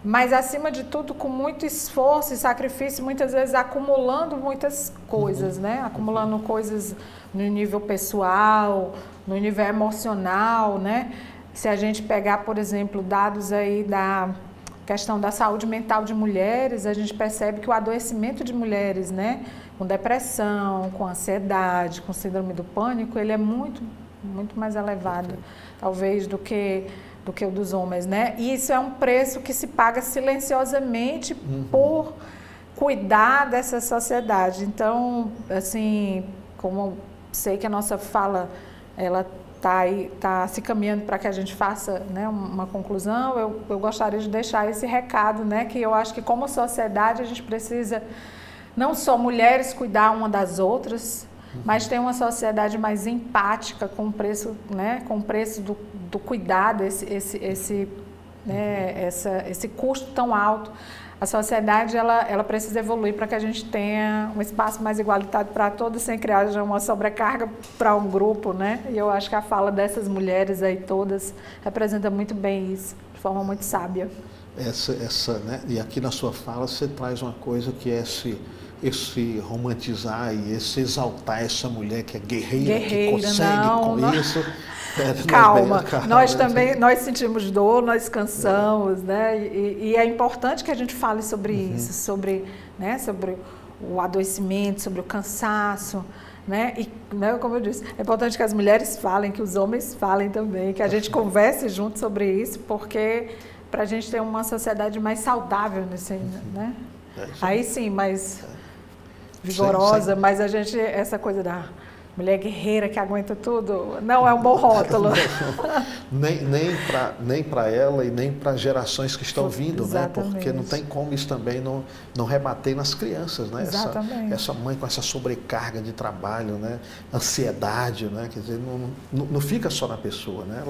Mas, acima de tudo, com muito esforço e sacrifício, muitas vezes acumulando muitas coisas, né? Acumulando coisas no nível pessoal, no nível emocional, né? Se a gente pegar, por exemplo, dados aí da questão da saúde mental de mulheres, a gente percebe que o adoecimento de mulheres, né, com depressão, com ansiedade, com síndrome do pânico, ele é muito mais elevado, talvez, do que o dos homens, né? E isso é um preço que se paga silenciosamente por cuidar dessa sociedade. Então, assim, como sei que a nossa fala, ela está se caminhando para que a gente faça, né, uma conclusão, eu gostaria de deixar esse recado, né, que eu acho que como sociedade a gente precisa não só mulheres cuidar uma das outras, mas ter uma sociedade mais empática com o preço, né, com o preço do cuidado, esse custo tão alto. A sociedade ela precisa evoluir para que a gente tenha um espaço mais igualitário para todos, sem criar uma sobrecarga para um grupo, né? E eu acho que a fala dessas mulheres aí todas representa muito bem isso, de forma muito sábia. Né? E aqui na sua fala você traz uma coisa que é esse romantizar e esse exaltar essa mulher que é guerreira que consegue isso. Calma, nós também, nós sentimos dor, nós cansamos, né? E é importante que a gente fale sobre isso, sobre o adoecimento, sobre o cansaço, né? E, né, como eu disse, é importante que as mulheres falem, que os homens falem também, que a gente converse junto sobre isso, porque para a gente ter uma sociedade mais saudável nesse, né? Aí sim, mais vigorosa, mas a gente, essa coisa da mulher guerreira que aguenta tudo, não é um bom rótulo. nem para ela e nem para gerações que estão vindo, né? Porque não tem como isso também não rebater nas crianças, né? Essa mãe com essa sobrecarga de trabalho, né? Ansiedade, né? Quer dizer, não fica só na pessoa, né?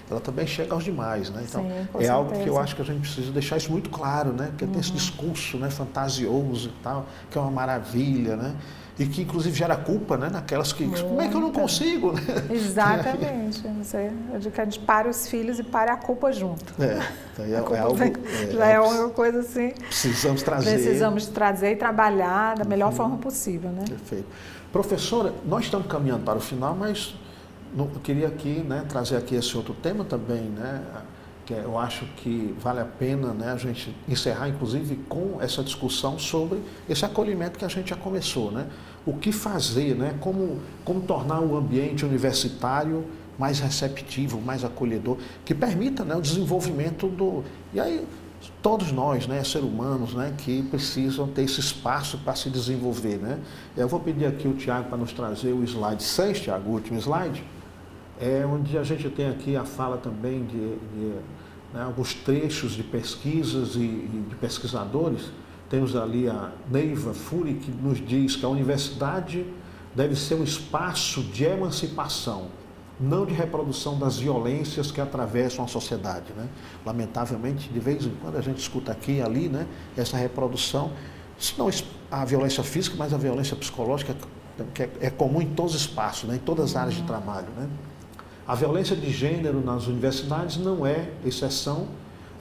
Ela também chega aos demais, né? Então, sim, algo que eu acho que a gente precisa deixar isso muito claro, né? Porque tem esse discurso, né, fantasioso e tal, que é uma maravilha, né? E que inclusive gera culpa, né, naquelas que, como é que eu não consigo? Né? Exatamente. Eu digo que a gente pare os filhos e pare a culpa junto. Já é uma coisa assim. Precisamos trazer e trabalhar da melhor forma possível, né? Perfeito. Professora, nós estamos caminhando para o final, mas eu queria aqui, né, trazer aqui esse outro tema também, né? Que eu acho que vale a pena, né, a gente encerrar, inclusive, com essa discussão sobre esse acolhimento que a gente já começou, né? O que fazer, né? Como tornar o ambiente universitário mais receptivo, mais acolhedor, que permita, né, o desenvolvimento do... E aí, todos nós, né, seres humanos, né, que precisam ter esse espaço para se desenvolver, né? Eu vou pedir aqui o Tiago para nos trazer o slide 6, Tiago, o último slide. Onde a gente tem aqui a fala também de né, alguns trechos de pesquisas e de pesquisadores. Temos ali a Neiva Fury, que nos diz que a universidade deve ser um espaço de emancipação, não de reprodução das violências que atravessam a sociedade, né? Lamentavelmente, de vez em quando a gente escuta aqui e ali, né, essa reprodução, não a violência física, mas a violência psicológica, que é comum em todos os espaços, né, em todas as áreas de trabalho, né? A violência de gênero nas universidades não é exceção,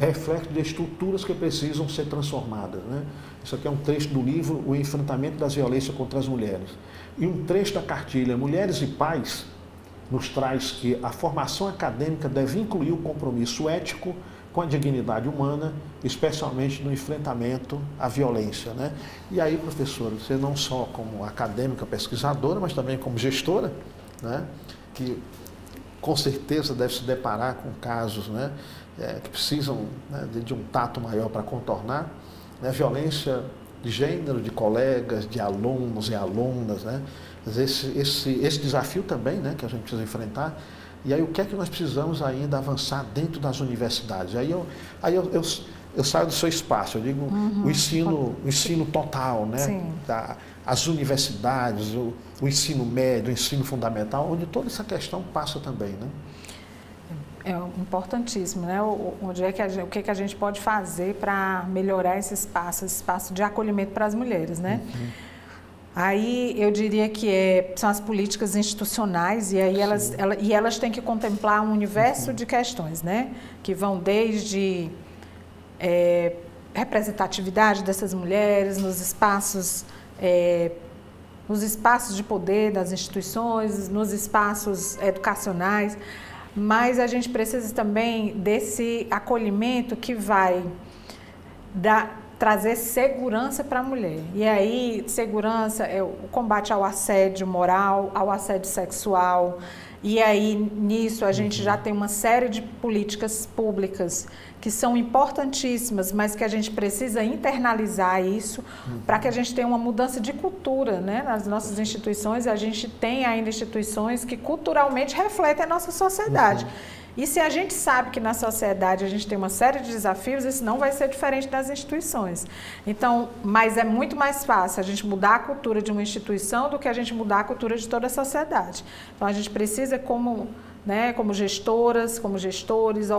é reflexo de estruturas que precisam ser transformadas, né? Isso aqui é um trecho do livro O Enfrentamento das Violências contra as Mulheres. E um trecho da cartilha Mulheres e Pais nos traz que a formação acadêmica deve incluir o compromisso ético com a dignidade humana, especialmente no enfrentamento à violência, né? E aí, professora, você não só como acadêmica, pesquisadora, mas também como gestora, né, que com certeza deve se deparar com casos, né, que precisam, né, de um tato maior para contornar, né, violência de gênero, de colegas, de alunos e alunas, né? Esse desafio também, né, que a gente precisa enfrentar. E aí o que é que nós precisamos ainda avançar dentro das universidades? Aí eu saio do seu espaço, eu digo o ensino total, né? As universidades, o ensino médio, o ensino fundamental, onde toda essa questão passa também, né? É importantíssimo, né? O que a gente pode fazer para melhorar esse espaço de acolhimento para as mulheres, né? Aí eu diria que são as políticas institucionais, e aí elas têm que contemplar um universo de questões, né? Que vão desde representatividade dessas mulheres nos espaços de poder das instituições, nos espaços educacionais, mas a gente precisa também desse acolhimento que vai trazer segurança para a mulher. E aí, segurança é o combate ao assédio moral, ao assédio sexual, E aí, nisso, a gente já tem uma série de políticas públicas que são importantíssimas, mas que a gente precisa internalizar isso para que a gente tenha uma mudança de cultura, né, nas nossas instituições. A gente tem ainda instituições que culturalmente refletem a nossa sociedade. E se a gente sabe que na sociedade a gente tem uma série de desafios, isso não vai ser diferente das instituições. Então, mas é muito mais fácil a gente mudar a cultura de uma instituição do que a gente mudar a cultura de toda a sociedade. Então, a gente precisa, como gestoras, como gestores,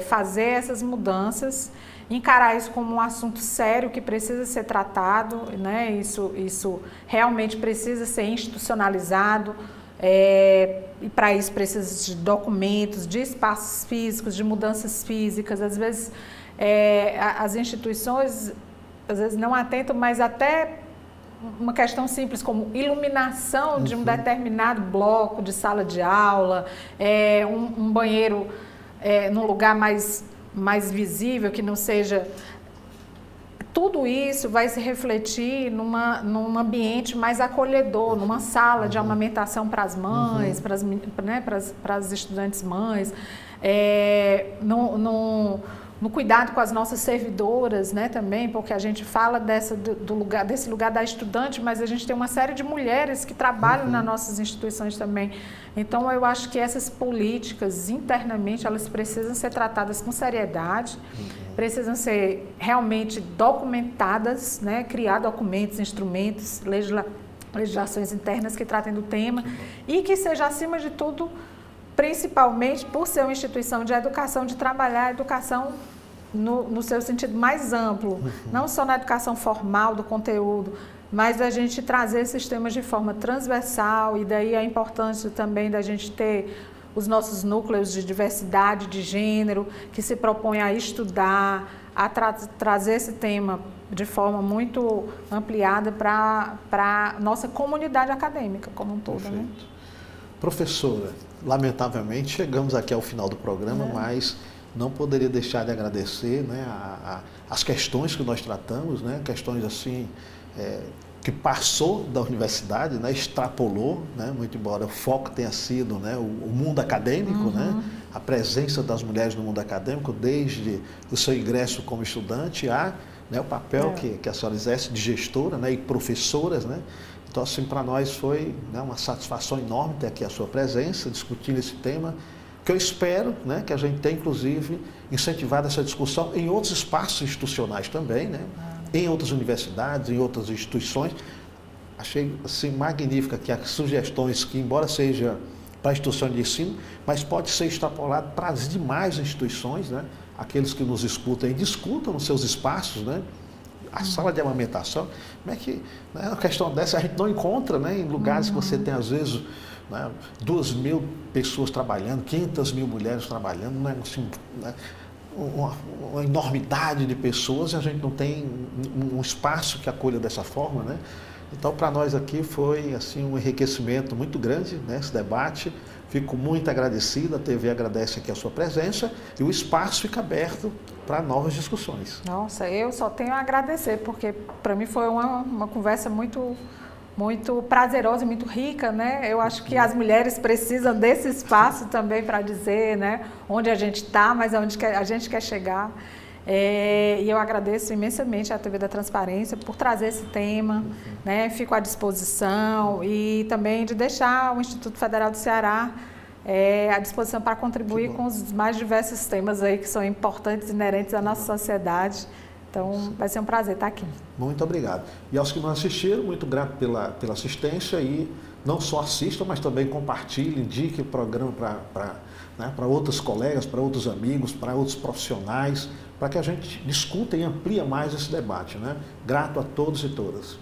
fazer essas mudanças, encarar isso como um assunto sério que precisa ser tratado, né? Isso realmente precisa ser institucionalizado. E para isso precisa de documentos, de espaços físicos, de mudanças físicas. Às vezes as instituições não atentam, mas até uma questão simples como iluminação de um determinado bloco de sala de aula, um banheiro num lugar mais visível, que não seja... Tudo isso vai se refletir num ambiente mais acolhedor, numa sala de amamentação para as mães, para as estudantes mães, no cuidado com as nossas servidoras, né, também, porque a gente fala desse lugar da estudante, mas a gente tem uma série de mulheres que trabalham nas nossas instituições também. Então, eu acho que essas políticas, internamente, elas precisam ser tratadas com seriedade, precisam ser realmente documentadas, né, criar documentos, instrumentos, legislações internas que tratem do tema e que seja, acima de tudo, principalmente por ser uma instituição de educação, de trabalhar a educação no seu sentido mais amplo, não só na educação formal do conteúdo, mas a gente trazer esses temas de forma transversal, e daí a importância também da gente ter os nossos núcleos de diversidade de gênero, que se propõem a estudar, a trazer esse tema de forma muito ampliada para a nossa comunidade acadêmica como um todo. Perfeito. Né? Professora, lamentavelmente chegamos aqui ao final do programa, mas não poderia deixar de agradecer, né, as questões que nós tratamos, né, questões assim que passou da universidade, né, extrapolou, né, muito embora o foco tenha sido, né, o mundo acadêmico, né, a presença das mulheres no mundo acadêmico, desde o seu ingresso como estudante a, né, o papel que a senhora exerce de gestora, né, e professoras, né. Então, assim, para nós foi, né, uma satisfação enorme ter aqui a sua presença, discutindo esse tema, que eu espero, né, que a gente tenha, inclusive, incentivado essa discussão em outros espaços institucionais também, né, em outras universidades, em outras instituições. Achei, assim, magnífica que as sugestões que, embora seja para a instituição de ensino, mas pode ser extrapolado para as demais instituições, né, aqueles que nos escutam e discutam nos seus espaços, né, a sala de amamentação. Como é que, né, uma questão dessa a gente não encontra, né, em lugares que você tem, às vezes, né, 2.000 pessoas trabalhando, 500.000 mulheres trabalhando, né, assim, né, uma enormidade de pessoas, e a gente não tem um espaço que acolha dessa forma, né? Então, para nós aqui foi, assim, um enriquecimento muito grande, né, esse debate. Fico muito agradecido, a TV agradece aqui a sua presença e o espaço fica aberto para novas discussões. Nossa, eu só tenho a agradecer, porque para mim foi uma conversa muito prazerosa e muito rica, né? Eu acho que as mulheres precisam desse espaço também para dizer, né, onde a gente está, mas aonde a gente quer chegar. E eu agradeço imensamente à TV da Transparência por trazer esse tema, né? Fico à disposição e também de deixar o Instituto Federal do Ceará à disposição para contribuir com os mais diversos temas aí que são importantes e inerentes à nossa sociedade. Então, vai ser um prazer estar aqui. Muito obrigado. E aos que não assistiram, muito grato pela assistência, e não só assistam, mas também compartilhem, indiquem o programa para outros colegas, para outros amigos, para outros profissionais, para que a gente discuta e amplie mais esse debate, né? Grato a todos e todas.